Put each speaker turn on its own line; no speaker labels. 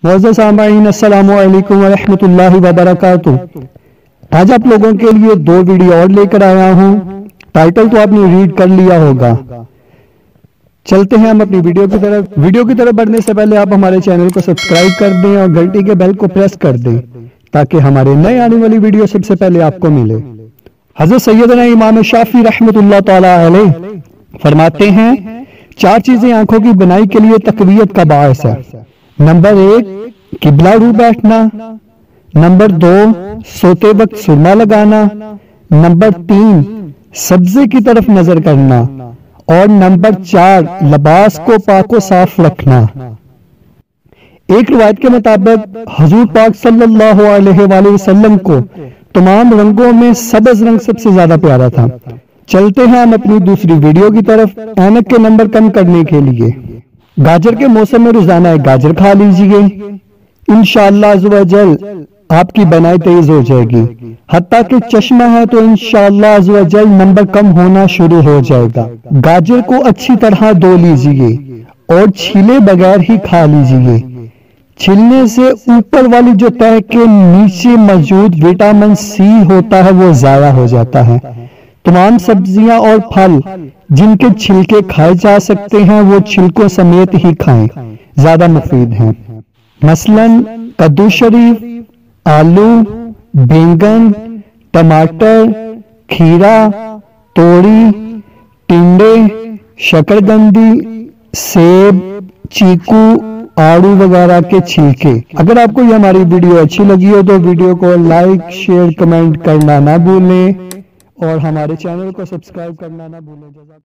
معزز سامعین السلام علیکم ورحمۃ اللہ وبرکاتہ۔ آج آپ لوگوں کے لیے دو ویڈیو اور لے کر آیا ہوں۔ ٹائٹل تو آپ نے ریڈ کر لیا ہوگا۔ چلتے ہیں ہم اپنی ویڈیو کی طرف بڑھنے سے پہلے آپ ہمارے چینل کو سبسکرائب کر دیں اور گھنٹی کے بیل کو پریس کر دیں تاکہ ہمارے نئے آنے والی ویڈیو سب سے پہلے آپ کو ملے۔ حضرت سیدنا امام شافعی رحمۃ اللہ تعالی علیہ فرماتے ہیں 4 چیزیں آنکھوں کی بنائی کے لیے تقویت کا باعث ہے۔ نمبر 1 قبلہ رو بیٹھنا، نمبر 2 سوتے وقت سرما لگانا، نمبر 3 سبزے کی طرف نظر کرنا اور نمبر 4 لباس کو پاک و صاف رکھنا۔ ایک روایت کے مطابق حضور پاک صلی اللہ علیہ وآلہ وسلم کو تمام رنگوں میں سبز رنگ سب سے زیادہ پیارا تھا۔ چلتے ہیں ہم اپنی دوسری ویڈیو کی طرف اینک کے نمبر کم کرنے کے لیے۔ گاجر کے موسم میں روزانہ ایک گاجر کھا لیجئے، انشاءاللہ عزوجل آپ کی بینائی تیز ہو جائے گی۔ حتیٰ کہ چشمہ ہے تو انشاءاللہ عزوجل نمبر کم ہونا شروع ہو جائے گا۔ گاجر کو اچھی طرح دھو لیجئے اور چھیلے بغیر ہی کھا لیجئے۔ چھلنے سے اوپر والی جو تہہ کے نیچے موجود وٹامن سی ہوتا ہے وہ ضائع ہو جاتا ہے۔ تمام سبزیاں اور پھل جن کے چھلکے کھائے جا سکتے ہیں وہ چھلکوں سمیت ہی کھائیں، زیادہ مفید ہیں۔ مثلا کدو شریف، آلو، بینگن، ٹماٹر، کھیرا، توری، ٹنڈے، شکرگندی، سیب، چیکو، آڑو وغیرہ کے چھلکے۔ اگر آپ کو یہ ہماری ویڈیو اچھی لگی ہو تو ویڈیو کو لائک، شیئر، کمنٹ کرنا نہ بھولیں اور ہمارے چینل کو سبسکرائب کرنا نہ بھولیں۔